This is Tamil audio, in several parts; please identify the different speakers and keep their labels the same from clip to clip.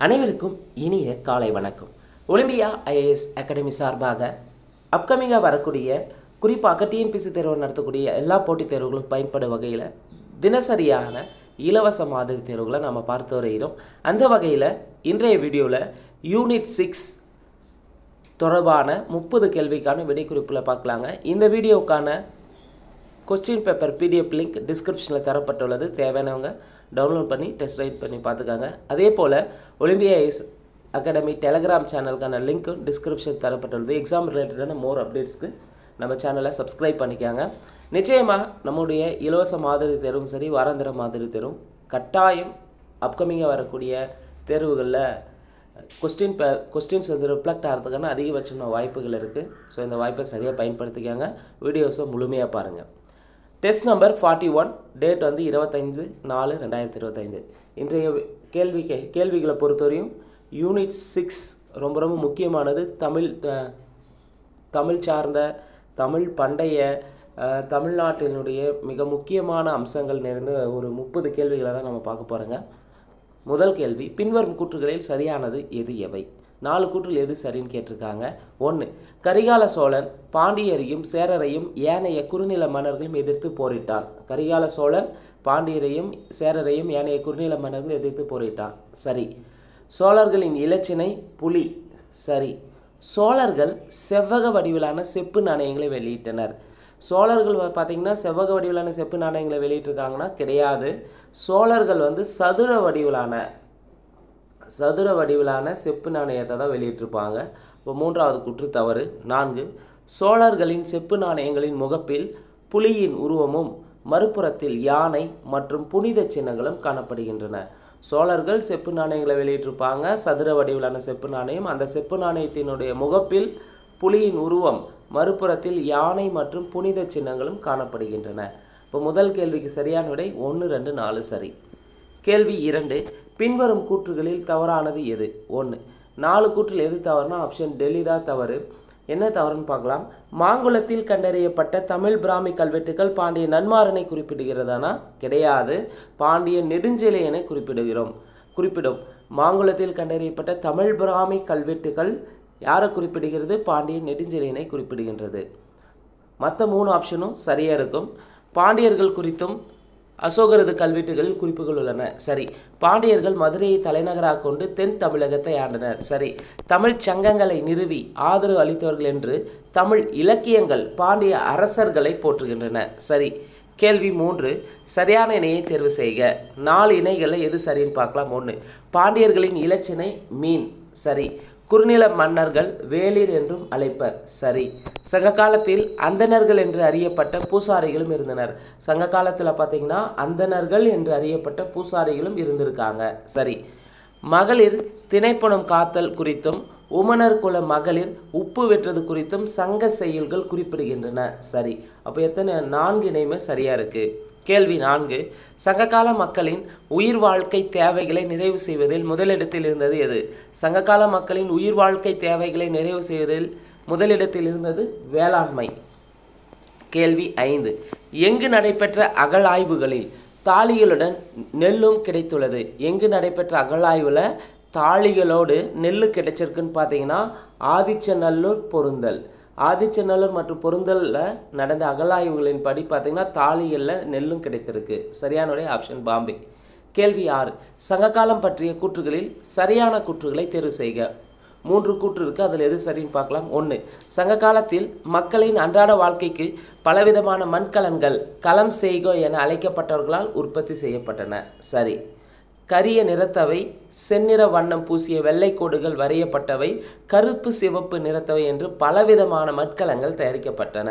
Speaker 1: அனைவருக்கும் இனிய காலை வணக்கம். ஒலிம்பியா ஐஏஎஸ் அகாடமி சார்பாக அப்கமிங்காக வரக்கூடிய குறிப்பாக டிஎன்பிசி தேர்வு நடத்தக்கூடிய எல்லா போட்டித் தேர்வுகளும் பயன்படும் வகையில் தினசரியான இலவச மாதிரி தேர்வுகளை நம்ம பார்த்து வருகிறோம். அந்த வகையில் இன்றைய வீடியோவில் யூனிட் 6 தொடர்பான 30 கேள்விக்கான விடைக்குறிப்பில் பார்க்கலாங்க. இந்த வீடியோவுக்கான கொஸ்டின் பேப்பர் பிடிஎஃப் லிங்க் டிஸ்கிரிப்ஷனில் தரப்பட்டுள்ளது. தேவையானவங்க டவுன்லோட் பண்ணி டெஸ்ட் ரைட் பண்ணி பார்த்துக்காங்க. அதே போல் ஒலிம்பியா ஐஏஎஸ் அகாடமி டெலகிராம் சேனலுக்கான லிங்க்கும் டிஸ்கிரிப்ஷன் தரப்பட்டுள்ளது. எக்ஸாம் ரிலேட்டடான மோர் அப்டேட்ஸ்க்கு நம்ம சேனலை சப்ஸ்கிரைப் பண்ணிக்காங்க. நிச்சயமாக நம்முடைய இலவச மாதிரி தேர்வும் சரி, வாராந்திர மாதிரி தேர்வும் கட்டாயம் அப்கமிங்காக வரக்கூடிய தேர்வுகளில் கொஸ்டின்ஸ் வந்து ரிஃப்ளெக்ட் ஆகிறதுக்கான அதிகபட்சமான வாய்ப்புகள் இருக்குது. ஸோ இந்த வாய்ப்பை சரியாக பயன்படுத்திக்காங்க. வீடியோஸை முழுமையாக பாருங்கள். டெஸ்ட் நம்பர் 41, டேட் வந்து 25/4/2025. இன்றைய கேள்விகளை பொறுத்தவரையும் யூனிட் 6 ரொம்ப முக்கியமானது. தமிழ் சார்ந்த, தமிழ் பண்டைய தமிழ்நாட்டினுடைய மிக முக்கியமான அம்சங்கள் நிறைந்த ஒரு 30 கேள்விகளை தான் நம்ம பார்க்க போகிறோங்க. முதல் கேள்வி, பின்வரும் கூற்றுகளில் சரியானது எது எவை? 4 கூற்றுகள் எது சரின்னு கேட்டிருக்காங்க. 1, கரிகால சோழன் பாண்டியரையும் சேரரையும் ஏனைய குறுநில மன்னர்களையும் எதிர்த்து போரிட்டான். கரிகால சோழன் பாண்டியரையும் சேரரையும் ஏனைய குறுநில மன்னர்கள் எதிர்த்து போரிட்டான். சரி. சோழர்களின் இலச்சினை புலி. சரி. சோழர்கள் செவ்வக வடிவிலான செப்பு நாணயங்களை வெளியிட்டனர். சோழர்கள் பார்த்திங்கன்னா செவ்வக வடிவிலான செப்பு நாணயங்களை வெளியிட்டிருக்காங்கன்னா கிடையாது. சோழர்கள் வந்து சதுர வடிவிலான செப்பு நாணயத்தை தான் வெளியிட்டிருப்பாங்க. இப்போ 3வது கூற்று தவறு. 4, சோழர்களின் செப்பு நாணயங்களின் முகப்பில் புலியின் உருவமும் மறுபுறத்தில் யானை மற்றும் புனித சின்னங்களும் காணப்படுகின்றன. சோழர்கள் செப்பு நாணயங்களை வெளியிட்டிருப்பாங்க, சதுர வடிவிலான செப்பு நாணயம். அந்த செப்பு நாணயத்தினுடைய முகப்பில் புலியின் உருவம், மறுபுறத்தில் யானை மற்றும் புனித சின்னங்களும் காணப்படுகின்றன. இப்போ முதல் கேள்விக்கு சரியான விடை 1, 2, 4 சரி. கேள்வி 2, பின்வரும் கூற்றுகளில் தவறானது எது? 1, 4 கூற்றில் எது தவறுனா ஆப்ஷன் டெல்லி தான் தவறு. என்ன தவறுன்னு பார்க்கலாம். மாங்குளத்தில் கண்டறியப்பட்ட தமிழ் பிராமி கல்வெட்டுகள் பாண்டிய நன்மாறனை குறிப்பிடுகிறதானா? கிடையாது. பாண்டிய நெடுஞ்செழியனை குறிப்பிடும். மாங்குளத்தில் கண்டறியப்பட்ட தமிழ் பிராமி கல்வெட்டுகள் யாரை குறிப்பிடுகிறது? பாண்டிய நெடுஞ்செழியனை குறிப்பிடுகின்றது. மற்ற 3 ஆப்ஷனும் சரியாக இருக்கும். பாண்டியர்கள் குறித்தும் அசோகரது கல்வெட்டுகளில் குறிப்புகள் உள்ளன. சரி. பாண்டியர்கள் மதுரையை தலைநகராக கொண்டு தென் தமிழகத்தை ஆண்டனர். சரி. தமிழ் சங்கங்களை நிறுவி ஆதரவு அளித்தவர்கள் என்று தமிழ் இலக்கியங்கள் பாண்டிய அரசர்களை போற்றுகின்றன. சரி. கேள்வி 3, சரியான இணையை தேர்வு செய்க. 4 இணைகளில் எது சரின்னு பார்க்கலாம். 1, பாண்டியர்களின் இலச்சினை மீன். சரி. குறுநில மன்னர்கள் வேளிர் என்றும் அழைப்பர். சரி. சங்க காலத்தில் அந்தணர்கள் என்று அறியப்பட்ட பூசாரிகளும் இருந்தனர். சங்க காலத்தில் பார்த்தீங்கன்னா அந்தணர்கள் என்று அறியப்பட்ட பூசாரிகளும் இருந்திருக்காங்க. சரி. மகளிர் திணைப்பணம் காத்தல் குறித்தும் உமனர் குல மகளிர் உப்பு வெற்றது குறித்தும் சங்க செய்யுள்கள் குறிப்பிடுகின்றன. சரி. அப்போ எத்தனை? 4 இணையுமே சரியாக இருக்குது. கேள்வி 4, சங்ககால மக்களின் உயிர் வாழ்க்கை தேவைகளை நிறைவு செய்வதில் முதலிடத்தில் இருந்தது எது? சங்ககால மக்களின் உயிர் வாழ்க்கை தேவைகளை நிறைவு செய்வதில் முதலிடத்தில் இருந்தது வேளாண்மை. கேள்வி 5, எங்கு நடைபெற்ற அகழாய்வுகளில் தாளிகளுடன் நெல்லும் கிடைத்துள்ளது? எங்கு நடைபெற்ற அகழாய்வில் தாளிகளோடு நெல்லு கிடைச்சிருக்குன்னு பார்த்தீங்கன்னா ஆதிச்சநல்லூர், பொருந்தல். ஆதிச்சநல்லூர் மற்றும் பொருந்தலில் நடந்த அகழாய்வுகளின் படி பார்த்திங்கன்னா தாளிகளில் நெல்லும் கிடைத்திருக்கு. சரியான விடை ஆப்ஷன் பாம்பே. கேள்வி 6, சங்ககாலம் பற்றிய கூற்றுகளில் சரியான கூற்றுகளை தேர்வு செய்க. 3 கூற்று இருக்குது, அதில் எது சரின்னு பார்க்கலாம். 1, சங்க காலத்தில் மக்களின் அன்றாட வாழ்க்கைக்கு பலவிதமான மண்கலன்கள் களம் செய்கோ என அழைக்கப்பட்டவர்களால் உற்பத்தி செய்யப்பட்டன. சரி. கரிய நிறத்தவை, செந்நிற வண்ணம் பூசிய வெள்ளைக்கோடுகள் வரையப்பட்டவை, கருப்பு சிவப்பு நிறத்தவை என்று பலவிதமான மட்கலங்கள் தயாரிக்கப்பட்டன.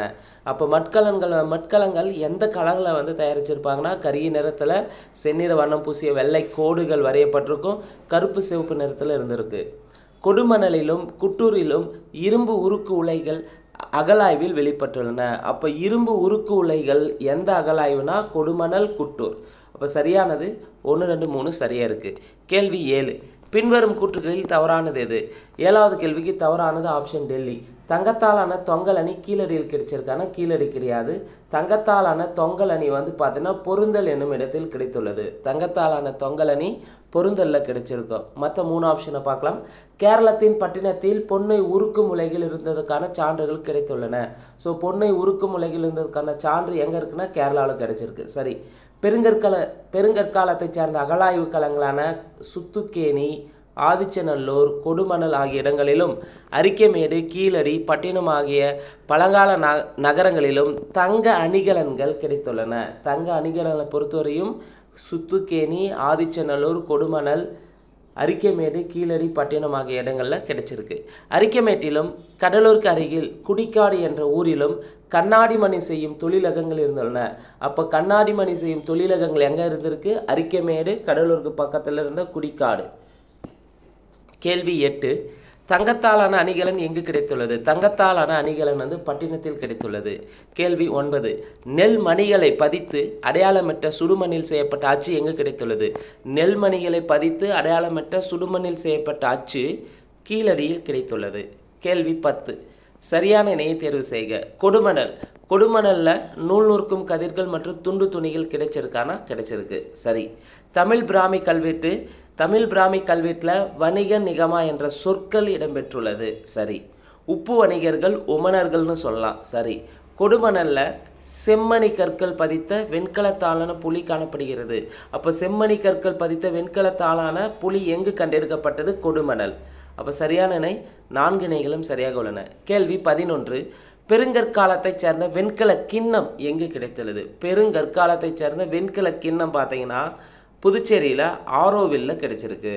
Speaker 1: அப்போ மட்கலங்கள் எந்த கலரில் வந்து தயாரிச்சிருப்பாங்கன்னா கரிய நிறத்தில் செந்நிற வண்ணம் பூசிய வெள்ளை கோடுகள் வரையப்பட்டிருக்கும், கருப்பு சிவப்பு நிறத்தில் இருந்திருக்கு. கொடுமணலிலும் குட்டூரிலும் இரும்பு உருக்கு உலைகள் அகழாய்வில் வெளிப்பட்டுள்ளன. அப்போ இரும்பு உருக்கு உலைகள் எந்த அகழாய்வுனா கொடுமணல், குட்டூர். அப்போ சரியானது 1, 2, 3 சரியாக இருக்குது. கேள்வி 7, பின்வரும் கூற்றுகளில் தவறானது எது? 7வது கேள்விக்கு தவறானது ஆப்ஷன் டெல்லி. தங்கத்தாலான தொங்கல் அணி கீழடியில் கிடைச்சிருக்கான, கீழடி கிடையாது. தங்கத்தாலான தொங்கல் அணி வந்து பார்த்தீங்கன்னா பொருந்தல் என்னும் இடத்தில் கிடைத்துள்ளது. தங்கத்தாலான தொங்கல் அணி பொருந்தலில் கிடைச்சிருக்கும். மற்ற 3 ஆப்ஷனை பார்க்கலாம். கேரளத்தின் பட்டினத்தில் பொன்னை உருக்கும் உலகில் இருந்ததுக்கான சான்றுகள் கிடைத்துள்ளன. ஸோ பொன்னை உருக்கும் உலகில் இருந்ததுக்கான சான்று எங்கே இருக்குன்னா கேரளாவில் கிடைச்சிருக்கு. சரி. பெருங்கற்காலத்தை சார்ந்த அகழாய்வு களங்களான சுத்துக்கேணி, ஆதிச்சநல்லூர், கொடுமணல் ஆகிய இடங்களிலும் அரிக்கமேடு, கீழடி, பட்டினம் ஆகிய பழங்கால நகரங்களிலும் தங்க அணிகலன்கள் கிடைத்துள்ளன. தங்க அணிகலனை பொறுத்தவரையும் சுத்துக்கேணி, ஆதிச்சநல்லூர், கொடுமணல், அரிக்கமேடு, கீழடி, பட்டினம் ஆகிய இடங்களில் கிடைச்சிருக்கு. அரிக்கமேட்டிலும் கடலூருக்கு அருகில் குடிக்காடு என்ற ஊரிலும் கண்ணாடி மணி செய்யும் தொழிலகங்கள் இருந்துள்ளன. அப்போ கண்ணாடி மணி செய்யும் தொழிலகங்கள் எங்கே இருந்திருக்கு? அரிக்கமேடு, கடலூருக்கு பக்கத்தில் இருந்த குடிக்காடு. கேள்வி 8. தங்கத்தாலான அணிகலன் எங்கு கிடைத்துள்ளது? தங்கத்தாலான அணிகலன் வந்து பட்டினத்தில் கிடைத்துள்ளது. கேள்வி 9. நெல் மணிகளை பதித்து அடையாளமற்ற சுடுமண்ணில் செய்யப்பட்ட அச்சு எங்கு கிடைத்துள்ளது? நெல் மணிகளை பதித்து அடையாளமற்ற சுடுமண்ணில் செய்யப்பட்ட அச்சு கீழடியில் கிடைத்துள்ளது. கேள்வி 10. சரியான இணையை தேர்வு செய்க. கொடுமணல். கொடுமணலில் நூல் நூற்கும் கதிர்கள் மற்றும் துண்டு துணிகள் கிடைச்சிருக்கானா? கிடைச்சிருக்கு. சரி. தமிழ் பிராமி கல்வெட்டில் வணிக நிகமா என்ற சொற்கள் இடம்பெற்றுள்ளது. சரி. உப்பு வணிகர்கள் உமனர்கள்னு சொல்லலாம். சரி. கொடுமணலில் செம்மணி கற்கள் பதித்த வெண்கலத்தாலான புலி காணப்படுகிறது. அப்போ செம்மணி கற்கள் பதித்த வெண்கலத்தாலான புலி எங்கு கண்டெடுக்கப்பட்டது? கொடுமணல். அப்போ சரியான இணை 4 இணைகளும் சரியாக உள்ளன. கேள்வி 11. பெருங்கற்காலத்தைச் சேர்ந்த வெண்கல கிண்ணம் எங்கு கிடைத்துள்ளது? பெருங்கற்காலத்தைச் சேர்ந்த வெண்கல கிண்ணம் பார்த்தீங்கன்னா புதுச்சேரியில் ஆரோவில்ல கிடைச்சிருக்கு.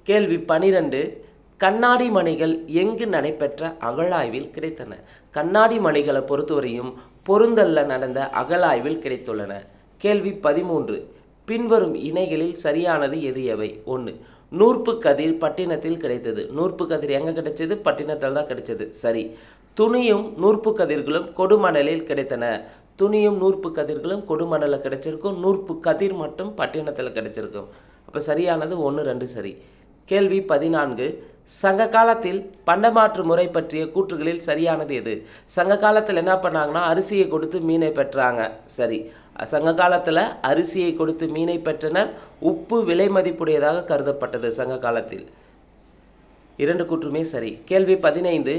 Speaker 1: கேள்வி 12. கண்ணாடி மணிகள் எங்கு நடைபெற்ற அகழாய்வில் கிடைத்தன? கண்ணாடி மணிகளை பொறுத்தவரையும் பொருந்தல்ல நடந்த அகழாய்வில் கிடைத்துள்ளன. கேள்வி 13. பின்வரும் இணைகளில் சரியானது எது எவை? 1. நூற்பு கதிர் பட்டினத்தில் கிடைத்தது. நூற்பு கதிர் எங்கே கிடைச்சது? பட்டினத்தில் தான் கிடைச்சது. சரி. துணியும் நூற்பு கதிர்களும் கொடுமணலில் கிடைத்தன. துணியும் நூற்பு கதிர்களும் கொடுமணலில் கிடைச்சிருக்கும். நூற்பு கதிர் மட்டும் பட்டினத்தில் கிடைச்சிருக்கும். அப்போ சரியானது 1, 2 சரி. கேள்வி 14. சங்க காலத்தில் பண்டமாற்று முறை பற்றிய கூற்றுகளில் சரியானது எது? சங்க காலத்தில் என்ன பண்ணாங்கன்னா அரிசியை கொடுத்து மீனை பெற்றாங்க. சரி. சங்க காலத்தில் அரிசியை கொடுத்து மீனை பெற்றனர். உப்பு விலை மதிப்புடையதாக கருதப்பட்டது சங்க காலத்தில். 2 கூற்றுமே சரி. கேள்வி 15.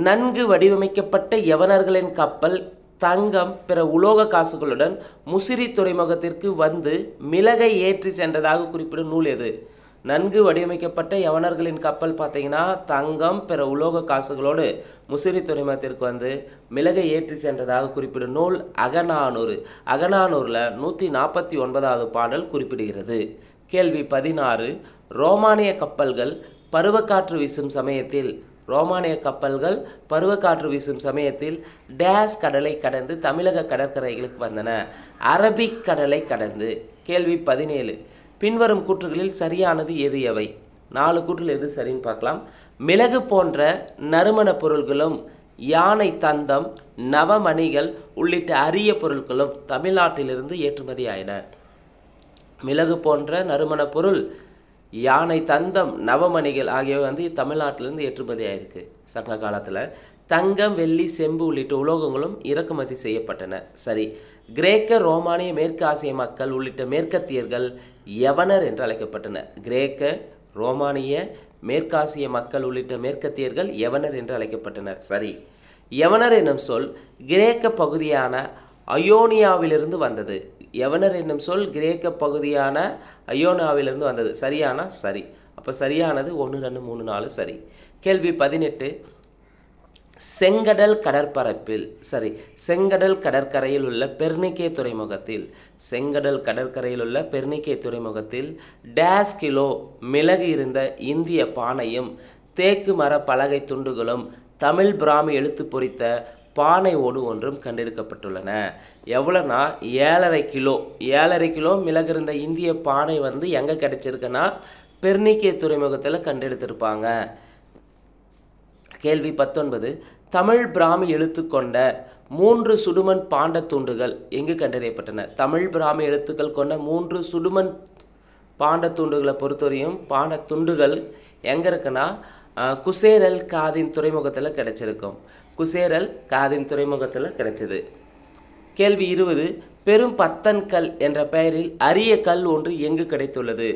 Speaker 1: நன்கு வடிவமைக்கப்பட்ட யவனர்களின் கப்பல் தங்கம் பிற உலோக காசுகளுடன் முசிறி துறைமுகத்திற்கு வந்து மிளகை ஏற்றி சென்றதாக குறிப்பிடும் நூல் எது? நன்கு வடிவமைக்கப்பட்ட யவனர்களின் கப்பல் பார்த்தீங்கன்னா தங்கம் பிற உலோக காசுகளோடு முசிறி துறைமுகத்திற்கு வந்து மிளகை ஏற்றி சென்றதாக குறிப்பிடும் நூல் அகநானூறு. அகநானூரில் 149வது பாடல் குறிப்பிடுகிறது. கேள்வி 16. ரோமானிய கப்பல்கள் பருவக்காற்று வீசும் சமயத்தில் டேஸ் கடலை கடந்து தமிழக கடற்கரைகளுக்கு வந்தன. அரபிக் கடலை கடந்து. கேள்வி 17. பின்வரும் கூற்றுகளில் சரியானது எது எவை? 4 கூற்றில் எது சரின்னு பார்க்கலாம். மிளகு போன்ற நறுமண பொருள்களும் யானை தந்தம், நவமணிகள் உள்ளிட்ட அரிய பொருட்களும் தமிழ்நாட்டிலிருந்து ஏற்றுமதி ஆயின. மிளகு போன்ற நறுமண பொருள், யானை தந்தம், நவமணிகள் ஆகியவை வந்து தமிழ்நாட்டிலிருந்து ஏற்றுமதி ஆயிருக்கு சங்க காலத்தில். தங்கம், வெள்ளி, செம்பு உள்ளிட்ட உலோகங்களும் இறக்குமதி செய்யப்பட்டன. சரி. கிரேக்க, ரோமானிய, மேற்கு ஆசிய மக்கள் உள்ளிட்ட மேற்கத்தியர்கள் யவனர் என்று அழைக்கப்பட்டனர். கிரேக்க, ரோமானிய, மேற்காசிய மக்கள் உள்ளிட்ட மேற்கத்தியர்கள் யவனர் என்று அழைக்கப்பட்டனர். சரி. யவனர் என்னும் சொல் கிரேக்க பகுதியான அயோனியாவிலிருந்து வந்தது. யவனர் என்னும் சொல் கிரேக்க பகுதியான அயோனியாவிலிருந்து வந்தது. சரியானா? சரி. அப்போ சரியானது 1, 2, 3, 4 சரி. கேள்வி 18. செங்கடல் கடற்பரப்பில் செங்கடல் கடற்கரையில் உள்ள பெர்னிக்கே துறைமுகத்தில் டேஸ் கிலோ மிளகு இருந்த இந்திய பானையும் தேக்கு மர பலகை துண்டுகளும் தமிழ் பிராமி எழுத்து பொறித்த பானை ஓடு ஒன்றும் கண்டெடுக்கப்பட்டுள்ளன. எவ்வளோனா 7.5 கிலோ மிளகு இருந்த இந்திய பானை வந்து எங்கே கிடைச்சிருக்குன்னா பெர்னிக்கே துறைமுகத்தில் கண்டெடுத்திருப்பாங்க. கேள்வி 19. தமிழ் பிராமி எழுத்து கொண்ட 3 சுடுமண் பாண்ட துண்டுகள் எங்கு கண்டறியப்பட்டன? தமிழ் பிராமி எழுத்துக்கள் கொண்ட 3 சுடுமண் பாண்டத்துண்டுகளை பொறுத்தவரையும் பாண்டத்துண்டுகள் எங்கே இருக்குன்னா குசேரல் காதின் துறைமுகத்தில் கிடைச்சிருக்கும். குசேரல் காதின் துறைமுகத்தில் கிடைச்சது. கேள்வி 20. பெரும் பத்தன் கல் என்ற பெயரில் அரிய கல் ஒன்று எங்கு கிடைத்துள்ளது?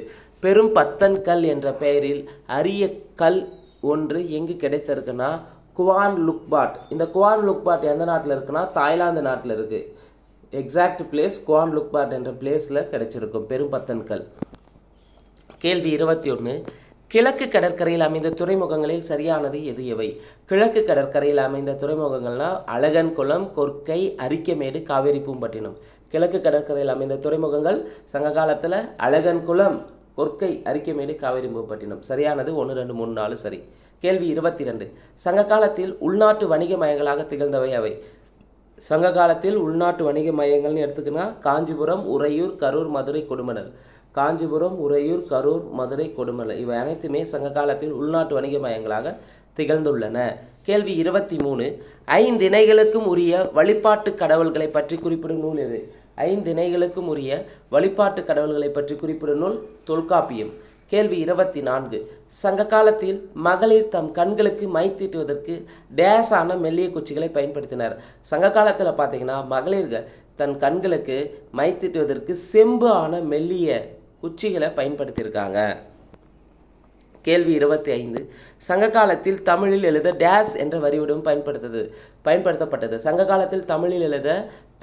Speaker 1: பெரும் பத்தன் கல் என்ற பெயரில் அரிய கல் ஒன்று எங்கு கிடைத்திருக்குன்னா குவான் லுக்பாட். இந்த குவான் லுக்பாட் எந்த நாட்டில் இருக்குன்னா தாய்லாந்து நாட்டில் இருக்குது. எக்ஸாக்ட் பிளேஸ் குவான் லுக்பாட் என்ற பிளேஸில் கிடைச்சிருக்கும் பெரும் பத்தன் கல். கேள்வி 21. கிழக்கு கடற்கரையில் அமைந்த துறைமுகங்களில் சரியானது எது எவை? கிழக்கு கடற்கரையில் அமைந்த துறைமுகங்கள்னால் அழகன்குளம், கொர்க்கை, அரிக்கமேடு, காவேரி பூம்பட்டினம். கிழக்கு கடற்கரையில் அமைந்த துறைமுகங்கள் சங்க காலத்தில் அழகன்குளம், கொர்க்கை, அரிக்கமேடு, காவேரி பூம்பட்டினம். சரியானது 1, 2, 3, 4 சரி. கேள்வி 22. சங்க காலத்தில் உள்நாட்டு வணிக மையங்களாக திகழ்ந்தவை அவை? சங்க காலத்தில் உள்நாட்டு வணிக மையங்கள்னு எடுத்துக்கினா காஞ்சிபுரம், உறையூர், கரூர், மதுரை, கொடுமணல். காஞ்சிபுரம், உறையூர், கரூர், மதுரை, கொடுமலை இவை அனைத்துமே சங்க காலத்தில் உள்நாட்டு வணிக மையங்களாக திகழ்ந்துள்ளன. கேள்வி 23. 5 இணைகளுக்கும் உரிய வழிபாட்டு கடவுள்களை பற்றி குறிப்பிடும் நூல் எது? 5 இணைகளுக்கும் உரிய வழிபாட்டு கடவுள்களை பற்றி குறிப்பிடும் நூல் தொல்காப்பியம். கேள்வி 24. சங்க காலத்தில் மகளிர் தம் கண்களுக்கு மை தீட்டுவதற்கு டேஸான மெல்லிய குச்சிகளை பயன்படுத்தினர். சங்க காலத்தில் பார்த்தீங்கன்னா மகளிர்கள் தன் கண்களுக்கு மை தீட்டுவதற்கு செம்பு ஆன மெல்லிய குச்சிகளை பயன்படுத்தியிருக்காங்க. கேள்வி 25. சங்க காலத்தில் தமிழில் எழுத டேஸ் என்ற வரிவடிவம் பயன்படுத்தப்பட்டது. சங்க காலத்தில் தமிழில் எழுத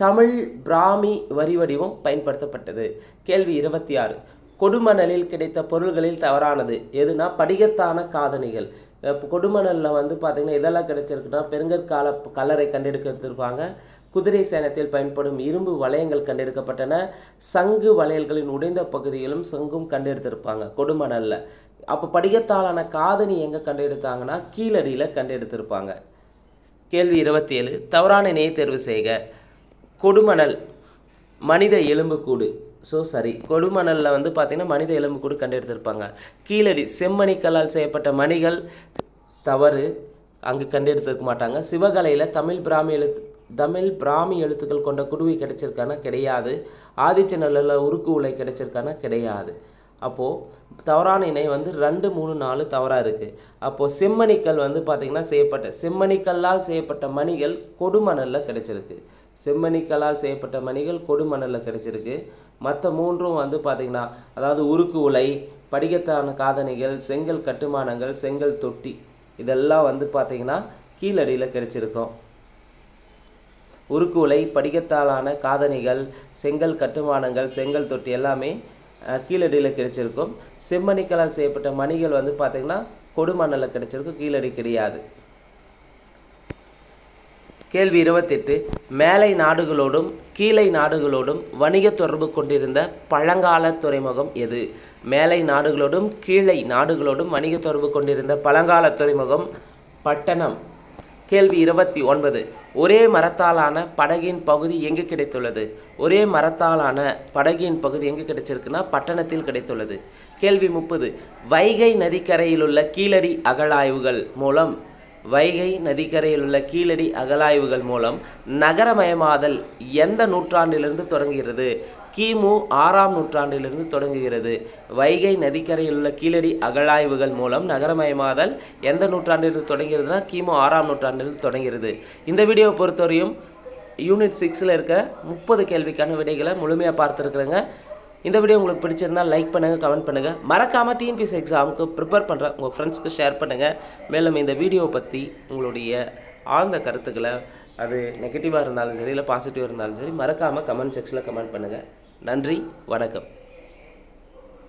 Speaker 1: தமிழ் பிராமி வரிவடிவம் பயன்படுத்தப்பட்டது. கேள்வி 26. கொடுமணலில் கிடைத்த பொருள்களில் தவறானது எதுனா படிகத்தான காதணிகள். கொடுமணலில் வந்து பார்த்திங்கன்னா இதெல்லாம் கிடைச்சிருக்குன்னா பெருங்கற்கால கல்லறை கண்டெடுத்திருப்பாங்க. குதிரை சேனத்தில் பயன்படும் இரும்பு வளையங்கள் கண்டெடுக்கப்பட்டன. சங்கு வளையல்களின் உடைந்த பகுதிகளும் சங்கும் கண்டெடுத்திருப்பாங்க கொடுமணலில். அப்போ படிகத்தாலான காதணி எங்கே கண்டெடுத்தாங்கன்னா கீழடியில் கண்டெடுத்திருப்பாங்க. கேள்வி 27. தவறான இணையை தேர்வு செய்க. கொடுமணல் மனித எலும்புக்கூடு. சரி, கொடுமணலில் வந்து பார்த்திங்கன்னா மனித எலும்புக்கூடு கண்டெடுத்திருப்பாங்க. கீழடி செம்மணிக்கல்லால் செய்யப்பட்ட மணிகள் தவறு, அங்கு கண்டெடுத்திருக்க மாட்டாங்க. சிவகலையில் தமிழ் பிராமி எழுத்துக்கள் கொண்ட குடுவை கிடைச்சிருக்கானா கிடையாது. ஆதிச்சநல்லூரில் உருக்கு உலை கிடைச்சிருக்கானா கிடையாது. அப்போது தவறான இணை வந்து 2, 3, 4 தவறாக இருக்குது. அப்போது செம்மணிக்கல் வந்து பார்த்திங்கன்னா செம்மணிக்கல்லால் செய்யப்பட்ட மணிகள் கொடுமணலில் கிடைச்சிருக்கு. செம்மணிக்கல்லால் செய்யப்பட்ட மணிகள் கொடுமணலில் கிடைச்சிருக்கு. மற்ற 3ம் வந்து பார்த்திங்கன்னா அதாவது உருக்கு உலை, படிகத்தான காதணிகள், செங்கல் கட்டுமானங்கள், செங்கல் தொட்டி இதெல்லாம் வந்து பார்த்திங்கன்னா கீழடியில் கிடைச்சிருக்கும். உருக்கு உலை, படிகத்தாலான காதணிகள், செங்கல் கட்டுமானங்கள், செங்கல் தொட்டி எல்லாமே கீழடியில் கிடைச்சிருக்கும். செம்மணிக்கலால் செய்யப்பட்ட மணிகள் வந்து பார்த்திங்கன்னா கொடுமணலில் கிடைச்சிருக்கும், கீழடி கிடையாது. கேள்வி 28. மேலை நாடுகளோடும் கீழை நாடுகளோடும் வணிக தொடர்பு கொண்டிருந்த பழங்கால துறைமுகம் எது? மேலை நாடுகளோடும் கீழை நாடுகளோடும் வணிக தொடர்பு கொண்டிருந்த பழங்கால துறைமுகம் பட்டணம். கேள்வி 29. ஒரே மரத்தாலான படகின் பகுதி எங்கு கிடைத்துள்ளது? ஒரே மரத்தாலான படகின் பகுதி எங்கு கிடைச்சிருக்குன்னா பட்டணத்தில் கிடைத்துள்ளது. கேள்வி 30. வைகை நதிக்கரையில் உள்ள கீழடி அகழாய்வுகள் மூலம் நகரமயமாதல் எந்த நூற்றாண்டிலிருந்து தொடங்குகிறது? கிமு 6ஆம் நூற்றாண்டிலிருந்து தொடங்குகிறது. வைகை நதிக்கரையில் உள்ள கீழடி அகழாய்வுகள் மூலம் நகரமயமாதல் எந்த நூற்றாண்டிலிருந்து தொடங்குகிறதுனா கிமு 6ஆம் நூற்றாண்டிலிருந்து தொடங்குகிறது. இந்த வீடியோவை பொறுத்தவரையும் யூனிட் 6ல் இருக்க 30 கேள்விக்கான விடைகளை முழுமையாக பார்த்துருக்குறேங்க. இந்த வீடியோ உங்களுக்கு பிடிச்சிருந்தால் லைக் பண்ணுங்கள், கமெண்ட் பண்ணுங்கள். மறக்காமல் டிஎன்பிஎஸ்சி எக்ஸாமுக்கு ப்ரிப்பேர் பண்ணுற உங்கள் ஃப்ரெண்ட்ஸ்க்கு ஷேர் பண்ணுங்கள். மேலும் இந்த வீடியோவை பற்றி உங்களுடைய ஆழ்ந்த கருத்துக்களை அது நெகட்டிவாக இருந்தாலும் சரி இல்லை பாசிட்டிவாக இருந்தாலும் சரி மறக்காமல் கமெண்ட் செக்ஷனில் கமெண்ட் பண்ணுங்கள். நன்றி, வணக்கம்.